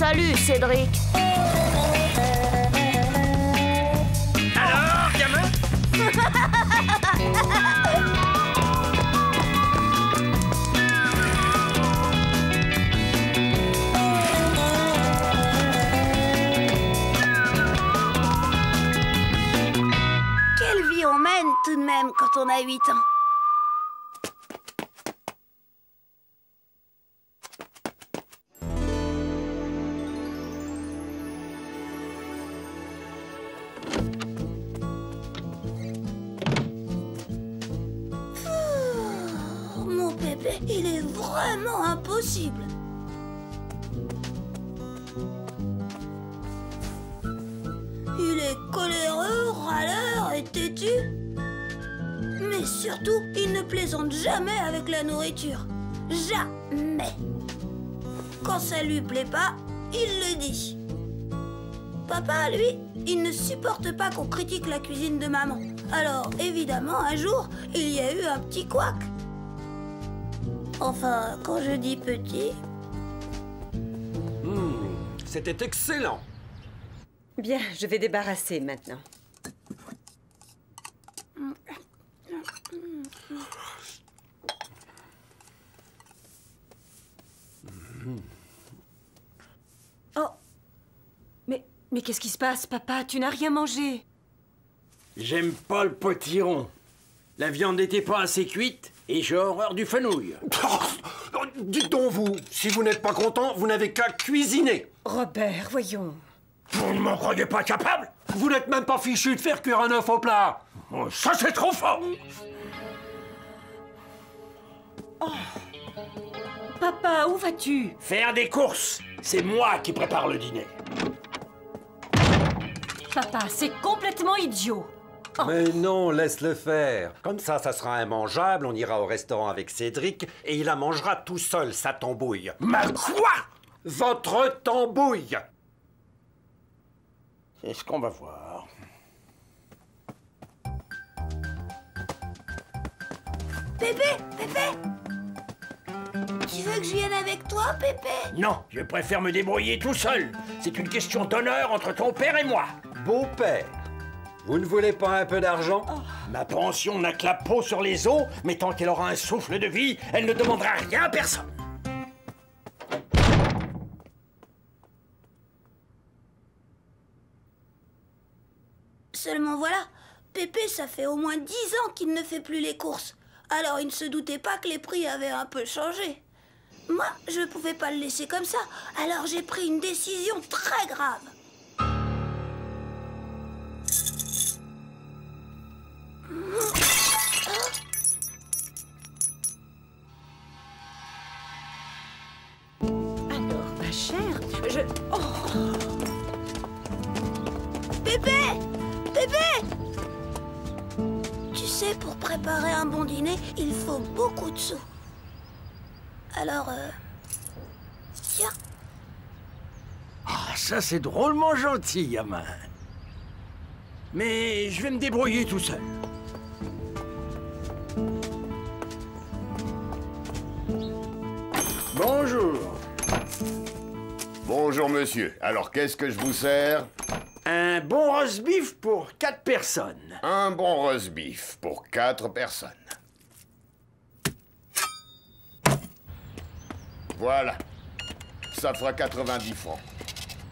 Salut, Cédric. Alors, gamin? Quelle vie on mène tout de même quand on a 8 ans. Mon bébé, il est vraiment impossible. Il est coléreux, râleur et têtu. Mais surtout, il ne plaisante jamais avec la nourriture. Jamais. Quand ça lui plaît pas, il le dit. Papa, lui, il ne supporte pas qu'on critique la cuisine de maman. Alors, évidemment, un jour, il y a eu un petit couac. Enfin, quand je dis petit... C'était excellent. Bien, je vais débarrasser maintenant. Oh! Mais qu'est-ce qui se passe, papa? Tu n'as rien mangé. J'aime pas le potiron. La viande n'était pas assez cuite et j'ai horreur du fenouil. Oh, dites donc, vous, si vous n'êtes pas content, vous n'avez qu'à cuisiner. Robert, voyons. Vous ne m'en croyez pas capable? Vous n'êtes même pas fichu de faire cuire un œuf au plat. Oh, ça, c'est trop fort! Papa, où vas-tu? Faire des courses, c'est moi qui prépare le dîner. Papa, c'est complètement idiot. Mais non, laisse-le faire. Comme ça sera immangeable, on ira au restaurant avec Cédric et il la mangera tout seul, sa tambouille. Ma quoi? Votre tambouille! C'est ce qu'on va voir. Pépé, Pépé! Tu veux que je vienne avec toi, Pépé? Non, je préfère me débrouiller tout seul. C'est une question d'honneur entre ton père et moi. Beau-père, vous ne voulez pas un peu d'argent? Ma pension n'a que la peau sur les os, mais tant qu'elle aura un souffle de vie, elle ne demandera rien à personne. Seulement voilà, Pépé, ça fait au moins 10 ans qu'il ne fait plus les courses. Alors il ne se doutait pas que les prix avaient un peu changé. Moi, je ne pouvais pas le laisser comme ça. Alors j'ai pris une décision très grave. Alors, ma chère, Pépé! Pépé! Tu sais, pour préparer un bon dîner, il faut beaucoup de sous. Alors, tiens. Ah, ça c'est drôlement gentil, gamin. Mais je vais me débrouiller tout seul. Bonjour. Bonjour monsieur, alors qu'est-ce que je vous sers? Un bon roast beef pour 4 personnes. Un bon roast beef pour 4 personnes. Voilà, ça fera 90 francs.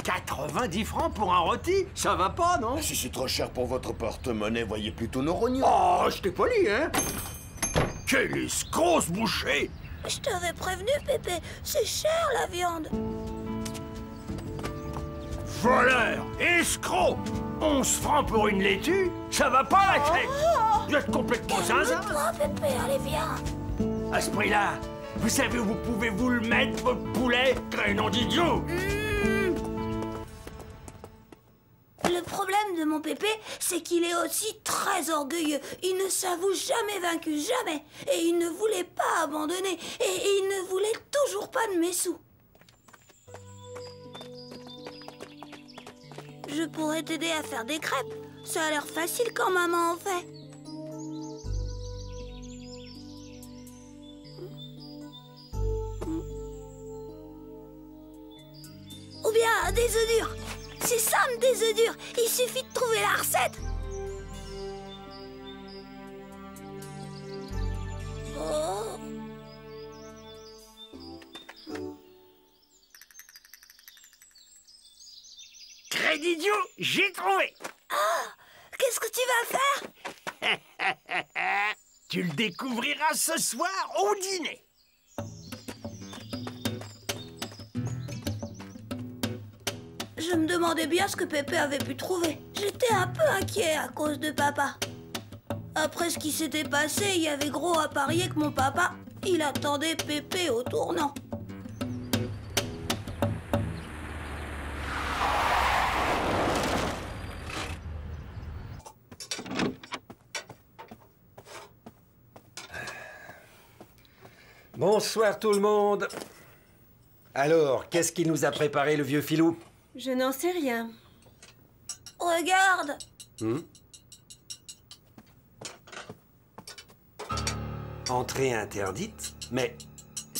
90 francs pour un rôti? Ça va pas, non? Si c'est trop cher pour votre porte-monnaie, voyez plutôt nos rognons. Oh, je t'ai poli, hein? Quel escroc, ce boucher! Je t'avais prévenu, Pépé, c'est cher la viande. Voleur! Escroc! 11 francs pour une laitue? Ça va pas, la tête! Vous êtes complètement zinzin! Calme-toi, Pépé, allez, viens. À ce prix-là, vous savez où vous pouvez vous le mettre, votre poulet? Crénom d'idiot! Le problème de mon Pépé, c'est qu'il est aussi très orgueilleux. Il ne s'avoue jamais vaincu, jamais. Et il ne voulait pas abandonner. Et il ne voulait toujours pas de mes sous. Je pourrais t'aider à faire des crêpes. Ça a l'air facile quand maman en fait. Ou bien des œufs durs. C'est simple, des œufs durs. Il suffit de trouver la recette. Oh. Crédidio, j'ai trouvé. Qu'est-ce que tu vas faire? Tu le découvriras ce soir au dîner. Je me demandais bien ce que Pépé avait pu trouver. J'étais un peu inquiet à cause de papa. Après ce qui s'était passé, il y avait gros à parier que mon papa, il attendait Pépé au tournant. Bonsoir tout le monde. Alors, qu'est-ce qu'il nous a préparé le vieux filou? Je n'en sais rien. Regarde. Entrée interdite? Mais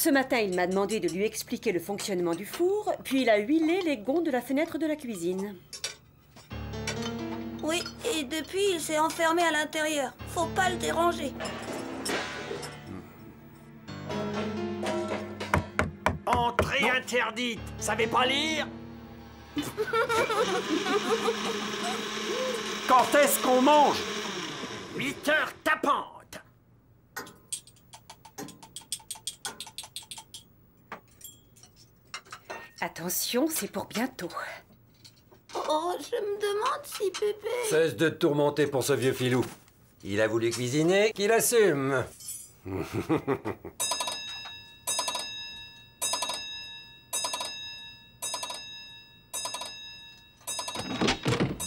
Ce matin, il m'a demandé de lui expliquer le fonctionnement du four, puis il a huilé les gonds de la fenêtre de la cuisine. Oui, et depuis, il s'est enfermé à l'intérieur. Faut pas le déranger. Entrée interdite. Savez pas lire? quand est-ce qu'on mange? 8 heures tapantes. Attention, c'est pour bientôt. Oh, je me demande si Pépé... Cesse de te tourmenter pour ce vieux filou. Il a voulu cuisiner, qu'il assume.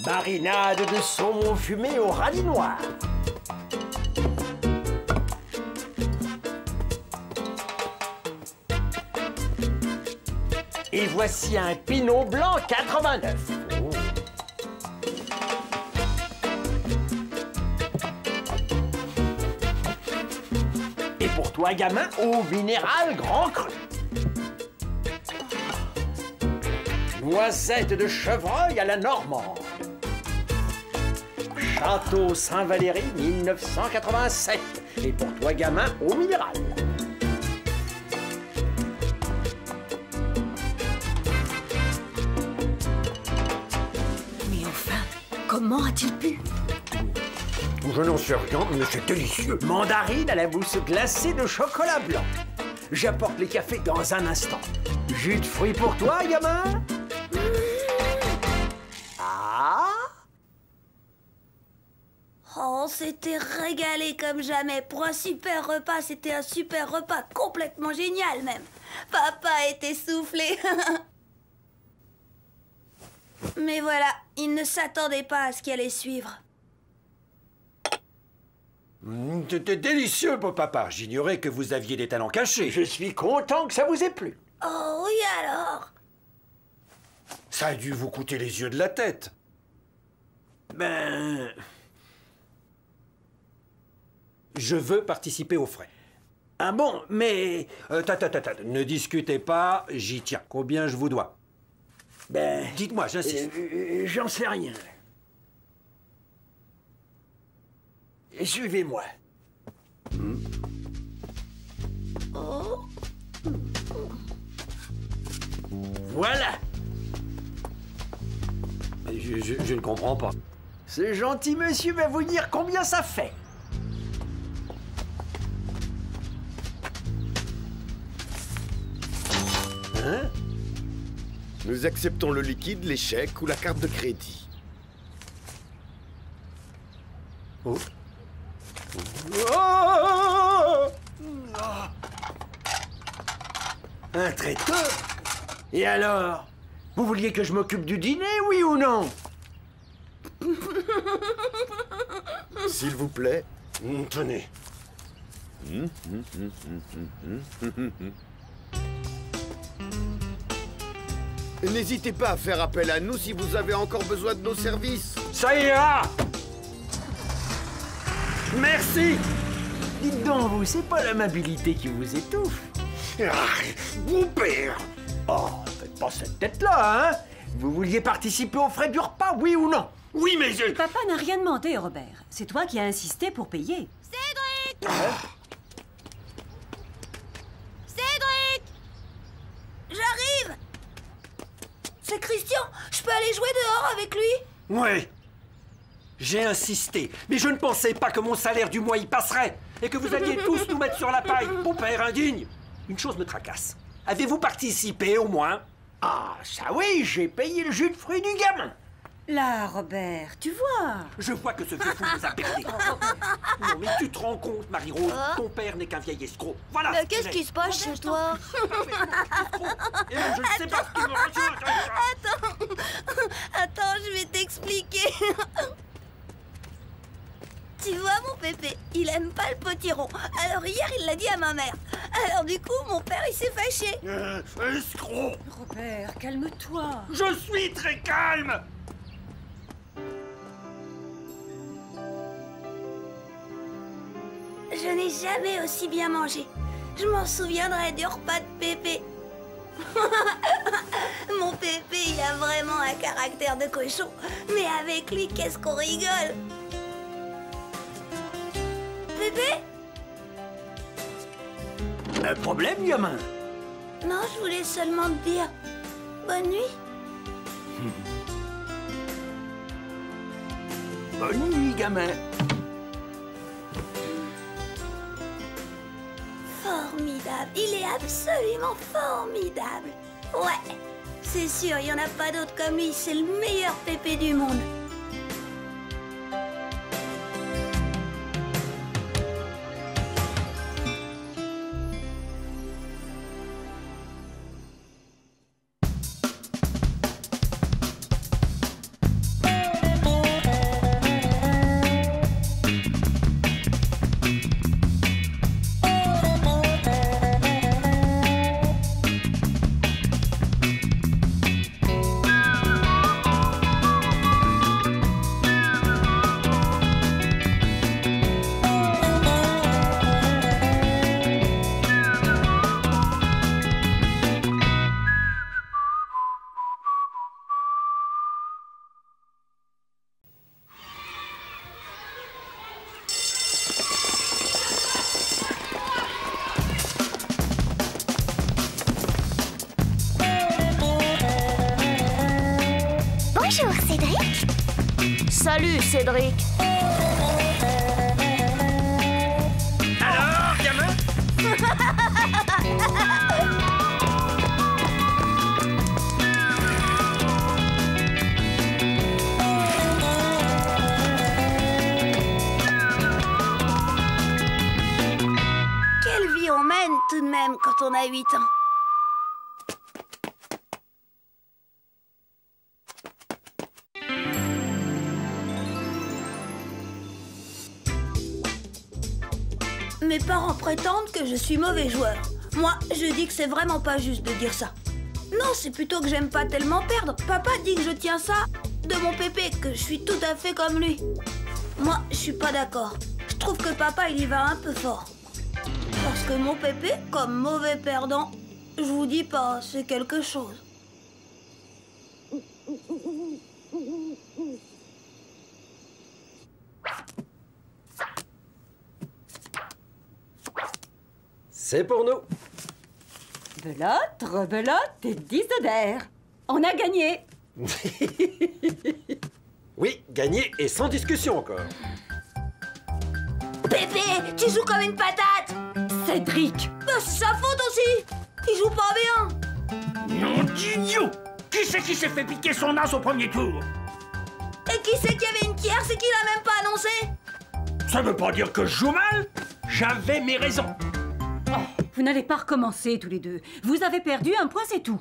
Marinade de saumon fumé au radis noir. Et voici un pinot blanc 89. Et pour toi, gamin, eau minérale grand cru. Noisettes de chevreuil à la normande. Château Saint-Valéry 1987. Et pour toi, gamin, eau minérale. Mais enfin, comment a-t-il pu? Je n'en sais rien, mais c'est délicieux. Mandarine à la mousse glacée de chocolat blanc. J'apporte les cafés dans un instant. Jus de fruits pour toi, gamin? Ah? Oh, on s'était régalé comme jamais. Pour un super repas, c'était un super repas complètement génial même. Papa était soufflé. Mais voilà, il ne s'attendait pas à ce qui allait suivre. C'était délicieux, beau papa. J'ignorais que vous aviez des talents cachés. Je suis content que ça vous ait plu. Oh oui alors. Ça a dû vous coûter les yeux de la tête. Ben... Je veux participer aux frais. Ah bon, mais... Ne discutez pas, j'y tiens. Combien je vous dois? Ben... Dites-moi, j'insiste. J'en sais rien. Suivez-moi. Oh. Voilà. Je ne comprends pas. Ce gentil monsieur va vous dire combien ça fait. Hein? Nous acceptons le liquide, les chèques ou la carte de crédit. Oh. Un traiteur? Et alors? Vous vouliez que je m'occupe du dîner, oui ou non? S'il vous plaît. Tenez. N'hésitez pas à faire appel à nous si vous avez encore besoin de nos services. Ça ira! Merci! Dites donc, vous, c'est pas l'amabilité qui vous étouffe. Mon père. Oh, faites pas cette tête-là, hein? Vous vouliez participer aux frais du repas, oui ou non? Oui, mais je... Papa n'a rien demandé, Robert. C'est toi qui as insisté pour payer. Cédric! Cédric! J'arrive! C'est Christian! Je peux aller jouer dehors avec lui? Oui. J'ai insisté, mais je ne pensais pas que mon salaire du mois y passerait et que vous alliez tous nous mettre sur la paille, bon père indigne. Une chose me tracasse. Avez-vous participé au moins? Ah, ça oui, j'ai payé le jus de fruits du gamin. Là, Robert, tu vois. Je vois que ce vieux fou vous a perdu. Non mais tu te rends compte, Marie-Rose, ton père n'est qu'un vieil escroc. Voilà. Mais qu'est-ce qui se passe chez toi? Et même je ne sais pas ce qui me retient. Attends, je vais t'expliquer. Tu vois, mon pépé, il aime pas le potiron. Alors hier, il l'a dit à ma mère. Alors du coup, mon père, il s'est fâché. Escroc! Robert, calme-toi. Je suis très calme! Je n'ai jamais aussi bien mangé. Je m'en souviendrai du repas de Pépé. Mon Pépé, il a vraiment un caractère de cochon. Mais avec lui, qu'est-ce qu'on rigole. Pépé? Un problème, gamin? Non, je voulais seulement te dire bonne nuit. Bonne nuit, gamin. Formidable. Il est absolument formidable. Ouais. C'est sûr, il n'y en a pas d'autre comme lui. C'est le meilleur Pépé du monde. Bonjour, Cédric. Salut, Cédric. Alors, gamin? Quelle vie on mène tout de même quand on a 8 ans. Mes parents prétendent que je suis mauvais joueur. Moi, je dis que c'est vraiment pas juste de dire ça. Non, c'est plutôt que j'aime pas tellement perdre. Papa dit que je tiens ça de mon Pépé, que je suis tout à fait comme lui. Moi, je suis pas d'accord. Je trouve que papa, il y va un peu fort. Parce que mon Pépé, comme mauvais perdant, je vous dis pas, c'est quelque chose. C'est pour nous. Belote, rebelote et 10 d'air. On a gagné. Oui, gagné et sans discussion encore. Pépé, tu joues comme une patate. Cédric. Bah, c'est sa faute aussi. Il joue pas bien. Nom d'idiot! Qui c'est qui s'est fait piquer son as au premier tour? Et qui c'est qu'il y avait une tierce et qu'il a même pas annoncé? Ça veut pas dire que je joue mal. J'avais mes raisons. Vous n'allez pas recommencer tous les deux. Vous avez perdu un point, c'est tout.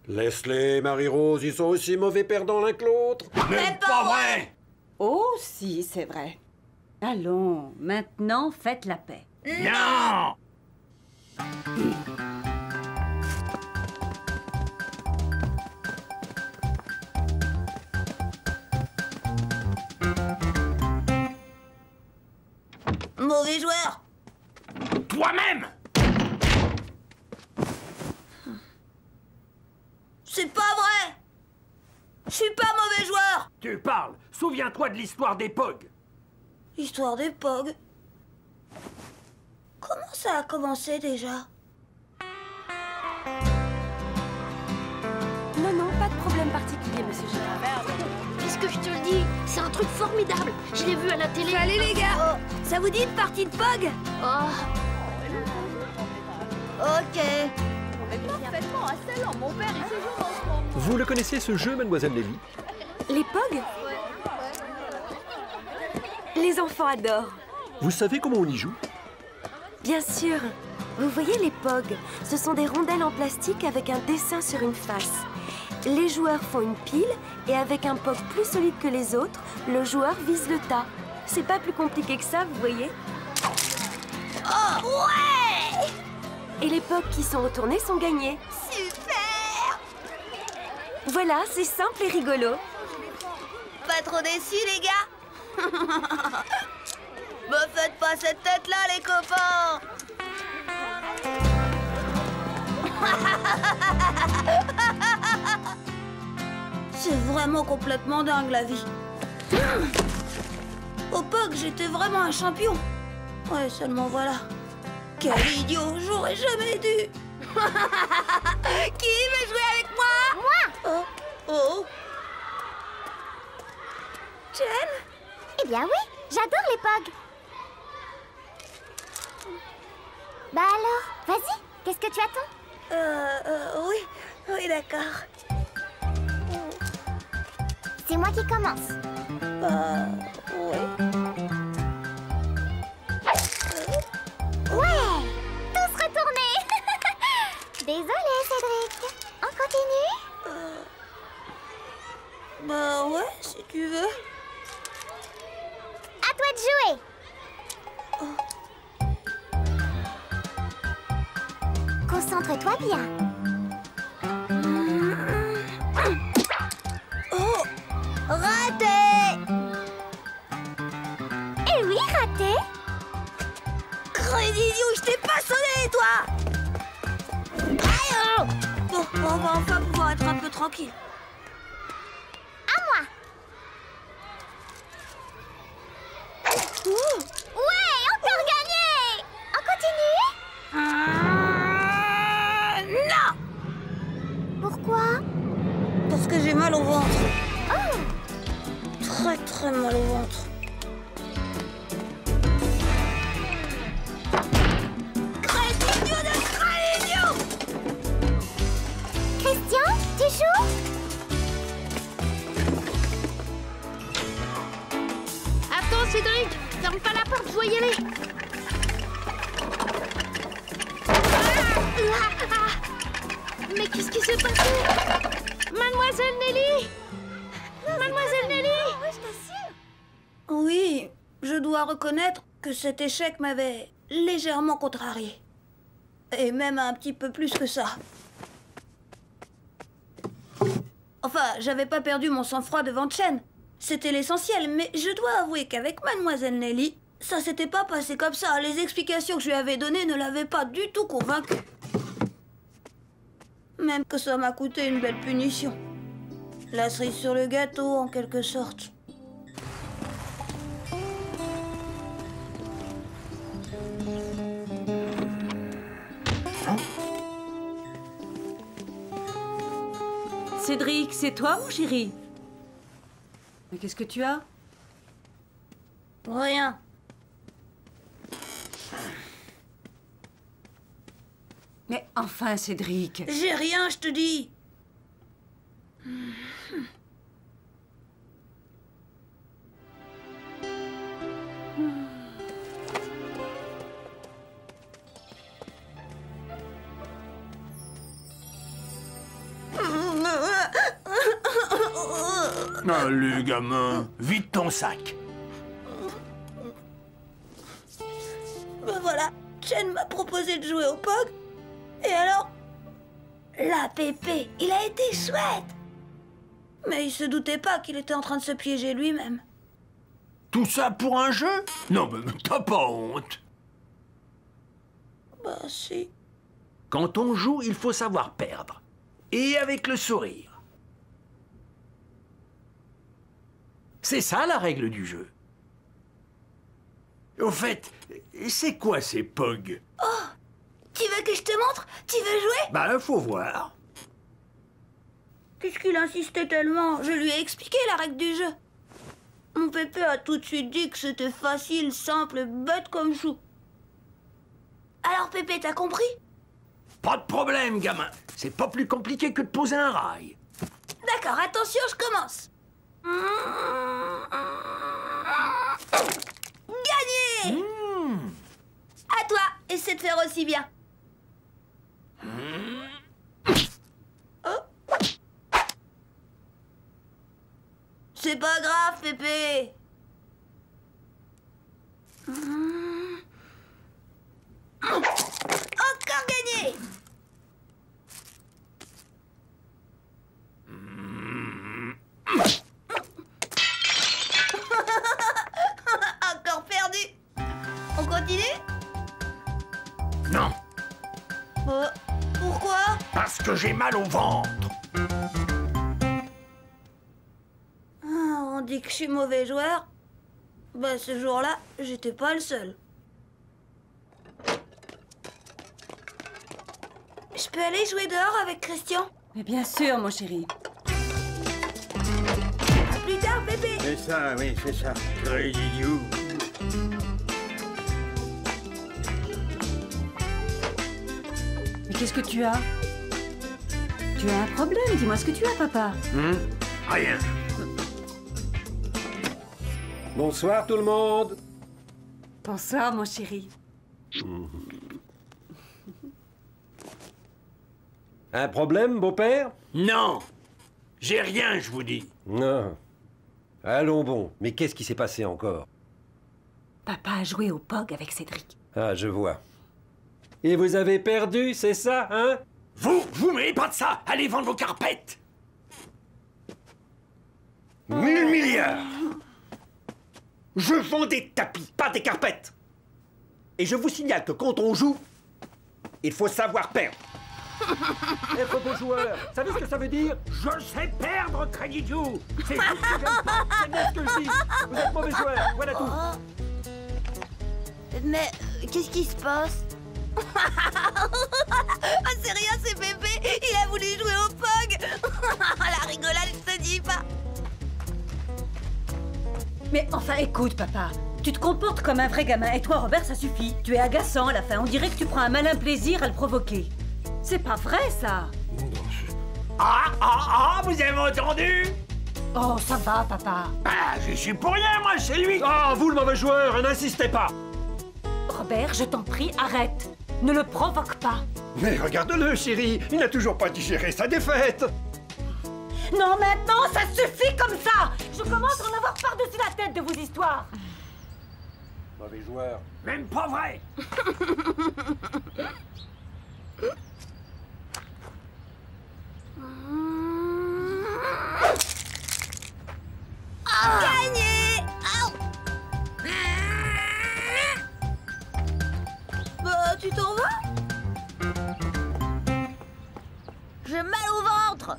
Laisse-les, Marie-Rose, ils sont aussi mauvais perdants l'un que l'autre. Mais pas vrai! Oh, si, c'est vrai. Allons, maintenant, faites la paix. Non! Mauvais joueur. Toi-même! C'est pas vrai! Je suis pas mauvais joueur! Tu parles. Souviens-toi de l'histoire des Pogs. Histoire des Pogs. Comment ça a commencé déjà? Non, pas de problème particulier, monsieur Gérard. Qu'est-ce que je te le dis? C'est un truc formidable. Je l'ai vu à la télé. Allez les gars! Ça vous dit une partie de Pog? Oh, Ok. Parfaitement à celle-là, mon père, il séjourne en ce moment. Vous le connaissez ce jeu, mademoiselle Lévy? Les Pogs? Les enfants adorent. Vous savez comment on y joue? Bien sûr. Vous voyez les Pogs? Ce sont des rondelles en plastique avec un dessin sur une face. Les joueurs font une pile et avec un Pog plus solide que les autres, le joueur vise le tas. C'est pas plus compliqué que ça, vous voyez? Oh, ouais! Et les Pogs qui sont retournés sont gagnés. Super! Voilà, c'est simple et rigolo. Pas trop déçus, les gars? Me faites pas cette tête-là, les copains! C'est vraiment complètement dingue, la vie. Au Pog, j'étais vraiment un champion. Ouais, seulement voilà. Quel idiot, j'aurais jamais dû. Qui veut jouer avec moi? Moi! Oh. Jen? Eh bien oui, j'adore les Pogs. Bah alors, vas-y, qu'est-ce que tu attends? Oui, d'accord. C'est moi qui commence. Oui. Ouais! Tous retournés! Désolé, Cédric. On continue? Bah ouais, si tu veux. À toi de jouer! Concentre-toi bien. Oh! Raté! Eh oui, raté! Creux d'idiot, je t'ai pas sonné, toi! Aïe! Bon, on va enfin pouvoir être un peu tranquille. À moi! Ouais, encore gagné! On continue? Non! Pourquoi? Parce que j'ai mal au ventre. Oh! Très très mal au ventre. Christian, tu joues? attends, Cédric. Ferme pas la porte, je dois y aller. Mais qu'est-ce qui s'est passé? Mademoiselle Nelly! Mademoiselle Nelly! Oui, je t'assure. Oui, je dois reconnaître que cet échec m'avait légèrement contrarié. Et même un petit peu plus que ça. Enfin, j'avais pas perdu mon sang-froid devant Chen. C'était l'essentiel, mais je dois avouer qu'avec Mademoiselle Nelly, ça s'était pas passé comme ça. Les explications que je lui avais données ne l'avaient pas du tout convaincu. Même que ça m'a coûté une belle punition. La cerise sur le gâteau, en quelque sorte. Cédric, c'est toi, mon chéri? Mais qu'est-ce que tu as? Rien. Mais enfin, Cédric. J'ai rien, je te dis. Allez, gamin, vide ton sac. Ben voilà, Chen m'a proposé de jouer au Pog. Et alors, la pépé, il a été chouette. Mais il se doutait pas qu'il était en train de se piéger lui-même. Tout ça pour un jeu? Non, mais t'as pas honte. Bah si. Quand on joue, il faut savoir perdre. et avec le sourire. C'est ça la règle du jeu. Au fait, c'est quoi ces POG? Oh, tu veux que je te montre? Tu veux jouer? Bah, faut voir. Puisqu'il insistait tellement, je lui ai expliqué la règle du jeu. Mon pépé a tout de suite dit que c'était facile, simple, bête comme chou. Alors Pépé, t'as compris? Pas de problème, gamin. C'est pas plus compliqué que de poser un rail. D'accord, attention, je commence. Gagné! À toi, essaie de faire aussi bien. Oh. C'est pas grave, Pépé. Encore gagné. Encore perdu. On continue? Non, Pourquoi? parce que j'ai mal au ventre. On dit que je suis mauvais joueur. Bah ce jour-là, j'étais pas le seul. Je peux aller jouer dehors avec Christian? Mais bien sûr, mon chéri. À plus tard, Pépé. C'est ça, oui, c'est ça. Très idiot. Mais qu'est-ce que tu as? Tu as un problème, dis-moi ce que tu as, papa. Rien. Bonsoir tout le monde. Bonsoir, mon chéri. Un problème, beau-père? Non, j'ai rien, je vous dis. Non. Allons bon, mais qu'est-ce qui s'est passé encore? Papa a joué au POG avec Cédric. Ah, je vois. Et vous avez perdu, c'est ça, hein? Vous mêlez pas de ça. Allez vendre vos carpettes. 1000 milliards! Je vends des tapis, pas des carpettes! Et je vous signale que quand on joue, il faut savoir perdre. Être beau joueur, vous savez ce que ça veut dire? Je sais perdre, Crédit You. C'est tout ce que j'aime pas, c'est bien ce que je dis. Vous êtes mauvais joueur, voilà tout. Mais qu'est-ce qui se passe? Ah, c'est rien, c'est Pépé. Il a voulu jouer au POG. La rigolade, je te dis pas. Mais enfin, écoute, papa. Tu te comportes comme un vrai gamin. Et toi, Robert, ça suffit. Tu es agaçant à la fin. On dirait que tu prends un malin plaisir à le provoquer. C'est pas vrai, ça. Vous avez entendu? Oh, ça va, papa. Ah, je suis pour rien, moi, c'est lui. Ah, vous le mauvais joueur, n'insistez pas. Robert, je t'en prie, arrête. Ne le provoque pas. Mais regarde-le, chérie, il n'a toujours pas digéré sa défaite. Non, maintenant, ça suffit comme ça. Je commence à en avoir par-dessus la tête de vos histoires. Mauvais joueur. Même pas vrai. Gagné! Bah, tu t'en vas? J'ai mal au ventre.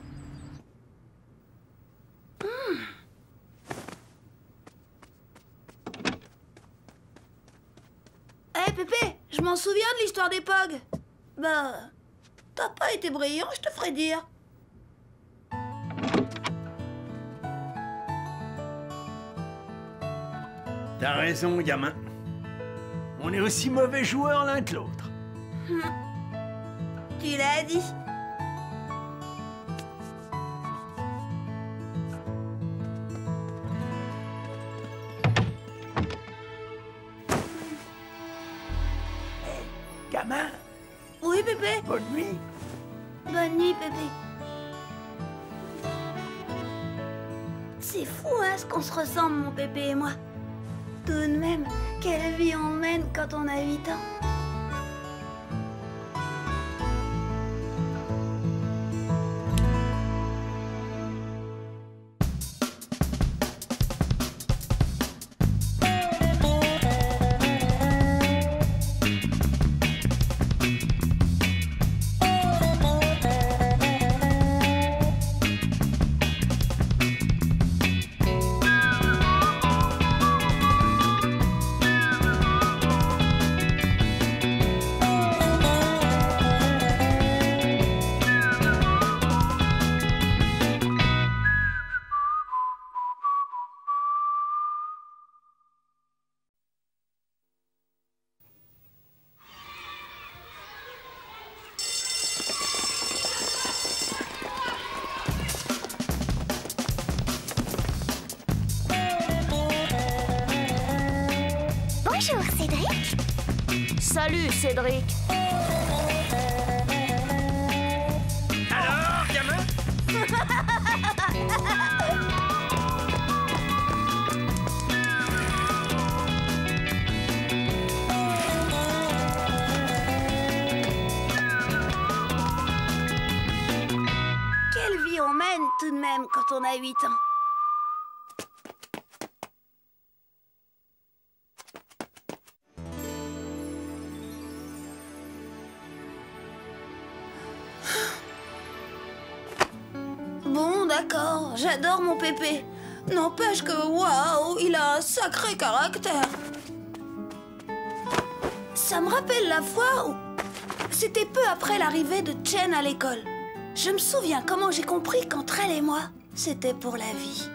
Hé, Pépé, je m'en souviens de l'histoire des POG. Bah, t'as pas été brillant, je te ferai dire. T'as raison, gamin. On est aussi mauvais joueurs l'un que l'autre. Tu l'as dit. Gamin, Oui, Pépé. bonne nuit. Bonne nuit, Pépé. C'est fou, hein, ce qu'on se ressemble, mon Pépé et moi. Tout de même, quelle vie on mène quand on a 8 ans. Salut, Cédric. Alors, gamin? Quelle vie on mène tout de même quand on a 8 ans. Bon, d'accord, j'adore mon pépé. N'empêche que, waouh, il a un sacré caractère. Ça me rappelle la fois où... C'était peu après l'arrivée de Chen à l'école. Je me souviens comment j'ai compris qu'entre elle et moi, c'était pour la vie.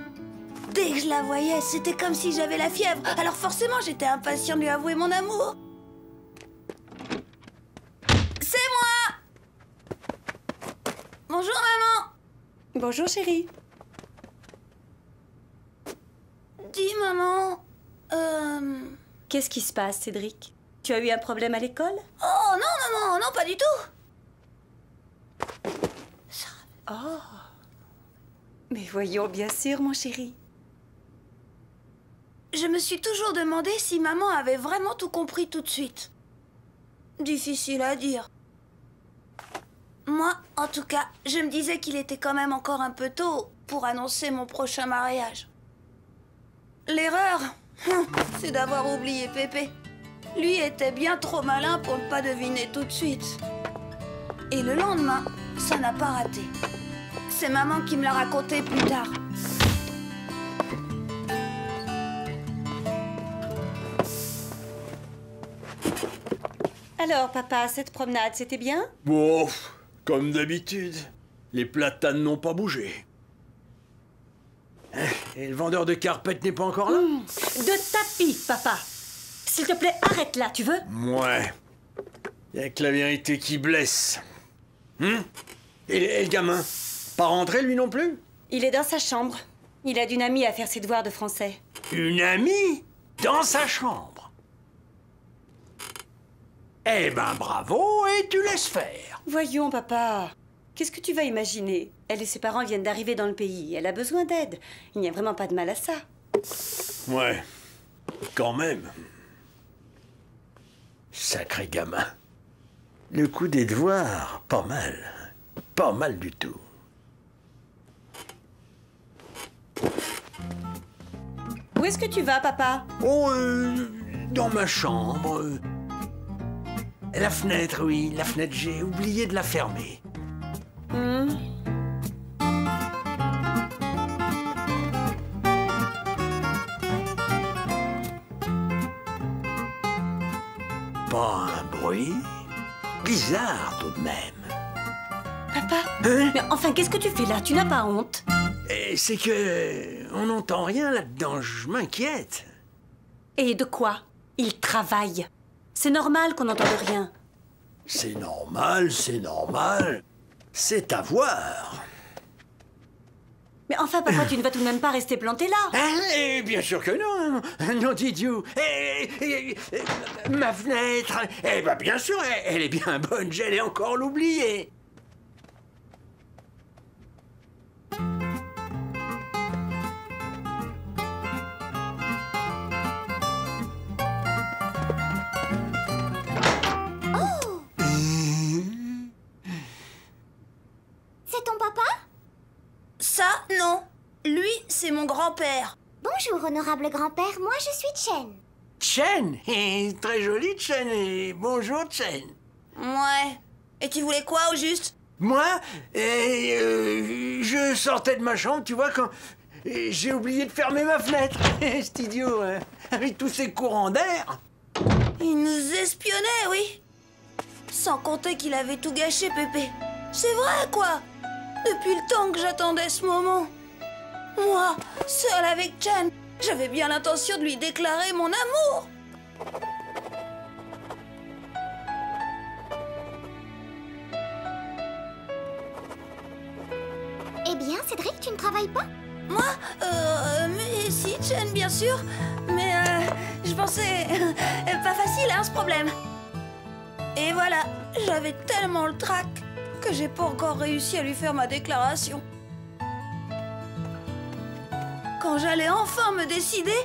Dès que je la voyais, c'était comme si j'avais la fièvre. Alors forcément, j'étais impatient de lui avouer mon amour. C'est moi! Bonjour, maman! Bonjour, chérie. Dis, maman... Qu'est-ce qui se passe, Cédric? Tu as eu un problème à l'école? Oh, non, non, non, non, pas du tout! Oh. Mais voyons, bien sûr, mon chéri. Je me suis toujours demandé si maman avait vraiment tout compris tout de suite. Difficile à dire. Moi, en tout cas, je me disais qu'il était quand même encore un peu tôt pour annoncer mon prochain mariage. L'erreur, c'est d'avoir oublié Pépé. Lui était bien trop malin pour ne pas deviner tout de suite. Et le lendemain, ça n'a pas raté. C'est maman qui me l'a raconté plus tard. Alors, papa, cette promenade, c'était bien? Bon, comme d'habitude, les platanes n'ont pas bougé. Et le vendeur de carpettes n'est pas encore là? De tapis, papa. S'il te plaît, arrête là, tu veux? Ouais. Y'a que la vérité qui blesse. Et le gamin? Pas rentré, lui non plus? Il est dans sa chambre. Il a d'une amie à faire ses devoirs de français. Une amie? Dans sa chambre? Eh ben, bravo, et tu laisses faire. Voyons, papa. Qu'est-ce que tu vas imaginer? Elle et ses parents viennent d'arriver dans le pays. Elle a besoin d'aide. Il n'y a vraiment pas de mal à ça. Ouais, quand même. Sacré gamin. Le coup des devoirs, pas mal. Pas mal du tout. Où est-ce que tu vas, papa? Oh, dans ma chambre. La fenêtre, oui, la fenêtre, j'ai oublié de la fermer. Pas un bruit. Bizarre tout de même. Papa? Hein? Mais enfin, qu'est-ce que tu fais là? Tu n'as pas honte? Et c'est que... on n'entend rien là-dedans, je m'inquiète. Et de quoi? Il travaille. C'est normal qu'on n'entende rien. C'est normal, c'est normal. C'est à voir. Mais enfin, papa, tu ne vas tout de même pas rester planté là. Eh, bien sûr que non. Non, Didiou. Ma fenêtre. Eh ben, bien sûr, elle est bien bonne. J'allais encore l'oublier. C'est ton papa? Ça, non. Lui, c'est mon grand-père. Bonjour, honorable grand-père. Moi, je suis Chen. Chen. Très joli, Chen. Et bonjour, Chen. Ouais. Et tu voulais quoi, au juste? Moi, je sortais de ma chambre, tu vois, quand j'ai oublié de fermer ma fenêtre. C'est idiot, hein, avec tous ces courants d'air. Il nous espionnait, oui. Sans compter qu'il avait tout gâché, Pépé. C'est vrai, quoi. Depuis le temps que j'attendais ce moment. Moi, seule avec Chen, j'avais bien l'intention de lui déclarer mon amour. Eh bien, Cédric, tu ne travailles pas? Moi, mais si, Chen, bien sûr. Mais je pensais... pas facile, hein, ce problème. Et voilà, j'avais tellement le trac que j'ai pas encore réussi à lui faire ma déclaration. Quand j'allais enfin me décider,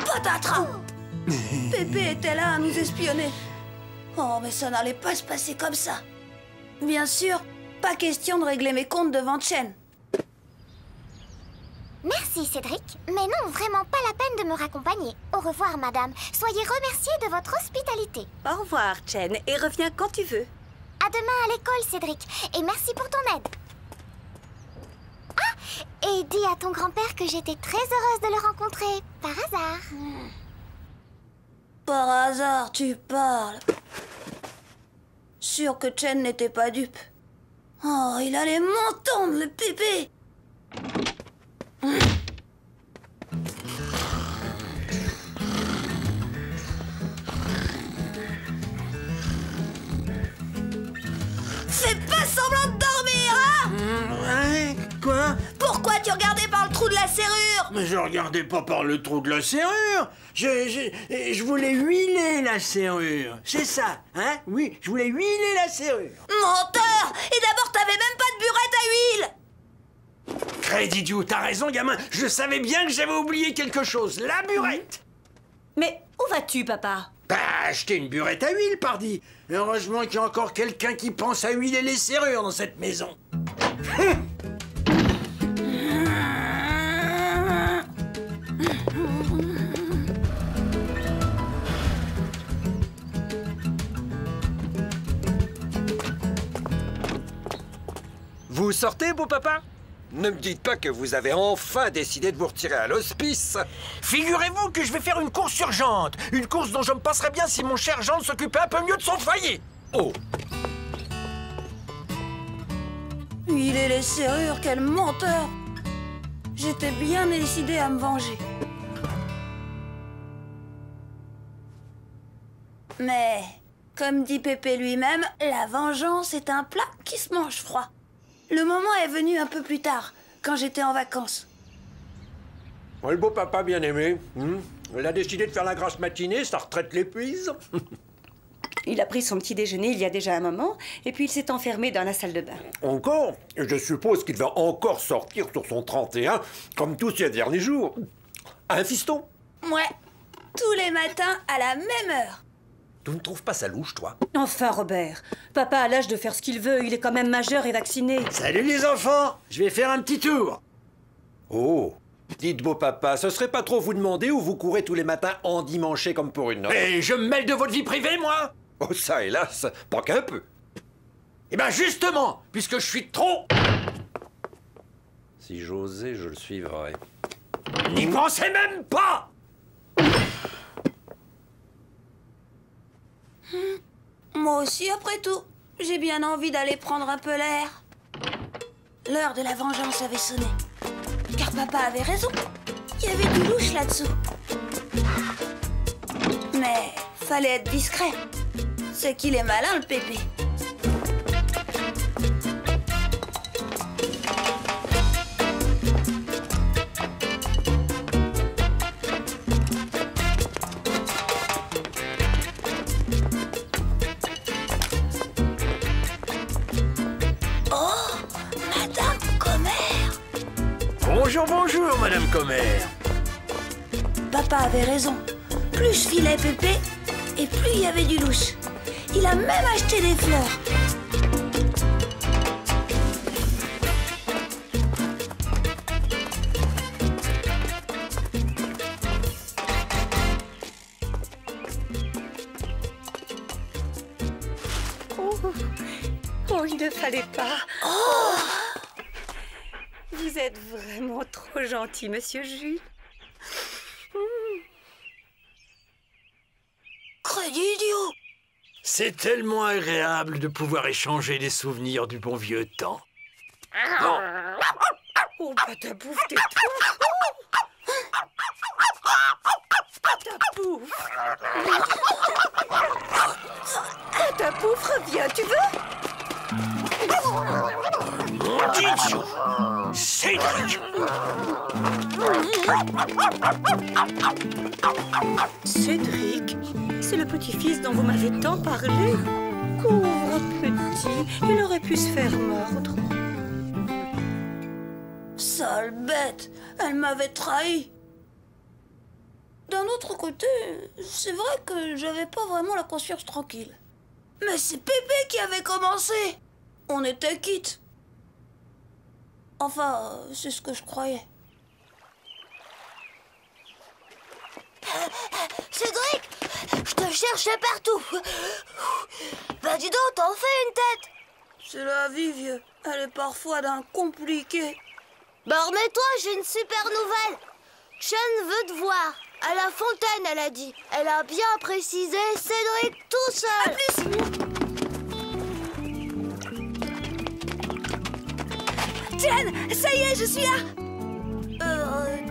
patatras! Pépé était là à nous espionner. Oh, mais ça n'allait pas se passer comme ça. Bien sûr, pas question de régler mes comptes devant Chen. Merci, Cédric. Mais non, vraiment pas la peine de me raccompagner. Au revoir, madame. Soyez remerciée de votre hospitalité. Au revoir, Chen, et reviens quand tu veux. À demain à l'école, Cédric. Et merci pour ton aide. Ah, et dis à ton grand-père que j'étais très heureuse de le rencontrer, par hasard. Par hasard, tu parles. Sûr que Chen n'était pas dupe. Oh, il allait m'entendre, le pépé. Fais pas semblant de dormir, hein? Ouais, quoi? Pourquoi tu regardais par le trou de la serrure? Mais je regardais pas par le trou de la serrure. Je voulais huiler la serrure. C'est ça, hein? Oui, je voulais huiler la serrure. Menteur! Et d'abord, t'avais même pas de burette à huile! Crédit idiot, t'as raison, gamin. Je savais bien que j'avais oublié quelque chose. La burette. Mais où vas-tu, papa? Bah, acheter une burette à huile, pardi. Heureusement qu'il y a encore quelqu'un qui pense à huiler les serrures dans cette maison. Vous sortez, beau papa? Ne me dites pas que vous avez enfin décidé de vous retirer à l'hospice. Figurez-vous que je vais faire une course urgente. Une course dont je me passerais bien si mon cher Jean s'occupait un peu mieux de son foyer. Oh! Huiler les serrures, quel menteur! J'étais bien décidée à me venger. Mais, comme dit Pépé lui-même, la vengeance est un plat qui se mange froid. Le moment est venu un peu plus tard, quand j'étais en vacances. Oh, le beau papa bien aimé. Il a décidé de faire la grasse matinée, sa retraite l'épuise. Il a pris son petit déjeuner il y a déjà un moment, et puis il s'est enfermé dans la salle de bain. Encore? Je suppose qu'il va encore sortir sur son 31, comme tous ces derniers jours. Un fiston? Ouais, tous les matins à la même heure. Tu ne trouves pas ça louche, toi? Enfin, Robert, papa a l'âge de faire ce qu'il veut, il est quand même majeur et vacciné. Salut les enfants, je vais faire un petit tour. Oh, dites beau papa, ce serait pas trop vous demander où vous courez tous les matins endimanchés comme pour une noce? Et je me mêle de votre vie privée, moi? Oh ça, hélas, pas qu'un peu. Eh ben justement, puisque je suis trop... Si j'osais, je le suivrais. N'y pensez même pas! Moi aussi, après tout, j'ai bien envie d'aller prendre un peu l'air. L'heure de la vengeance avait sonné. Car papa avait raison. Il y avait du louche là-dessous. Mais fallait être discret. C'est qu'il est malin, le pépé. Bonjour, bonjour, Madame Commère. Papa avait raison. Plus je filais Pépé, et plus il y avait du louche. Il a même acheté des fleurs. Oh, il ne fallait pas. Oh, vous êtes vraiment trop gentil, Monsieur Jules. Crédit idiot. C'est tellement agréable de pouvoir échanger des souvenirs du bon vieux temps. Bon. Oh, Patapouf, tais-toi. Patapouf. Patapouf, reviens, tu veux? Maudit Cédric. Cédric, c'est le petit-fils dont vous m'avez tant parlé. Pauvre petit, il aurait pu se faire mordre. Sale bête, elle m'avait trahi. D'un autre côté, c'est vrai que j'avais pas vraiment la conscience tranquille. Mais c'est Pépé qui avait commencé. On était quittes. Enfin, c'est ce que je croyais. Cédric, je te cherchais partout. Bah dis donc, t'en fais une tête. C'est la vie, vieux. Elle est parfois d'un compliqué. Bah remets-toi, j'ai une super nouvelle. Chen veut te voir. À la fontaine, elle a dit. Elle a bien précisé Cédric tout seul. À plus. Chen, ça y est, je suis là.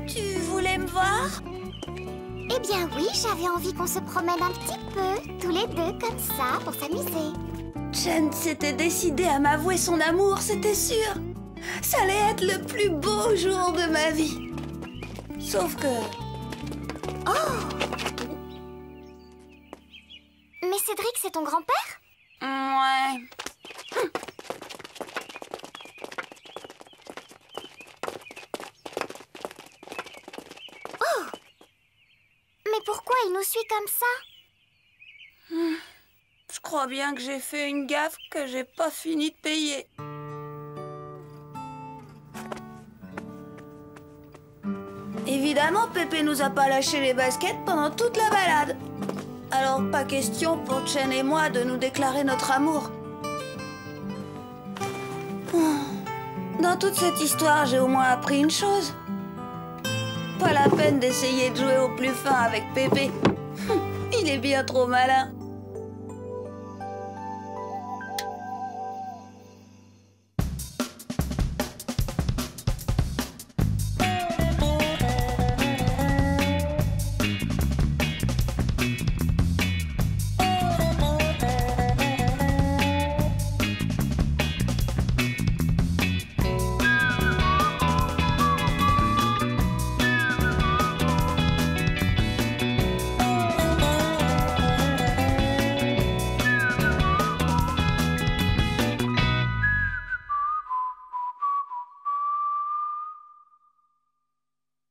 Tu voulais me voir? Eh bien oui, j'avais envie qu'on se promène un petit peu, tous les deux comme ça, pour s'amuser. Chen s'était décidé à m'avouer son amour, c'était sûr. Ça allait être le plus beau jour de ma vie. Sauf que... Oh! Mais Cédric, c'est ton grand-père? Ouais. Oh! Mais pourquoi il nous suit comme ça? Je crois bien que j'ai fait une gaffe que j'ai pas fini de payer. Évidemment, Pépé nous a pas lâché les baskets pendant toute la balade. Alors, pas question pour Chen et moi de nous déclarer notre amour. Dans toute cette histoire, j'ai au moins appris une chose. Pas la peine d'essayer de jouer au plus fin avec Pépé. Il est bien trop malin.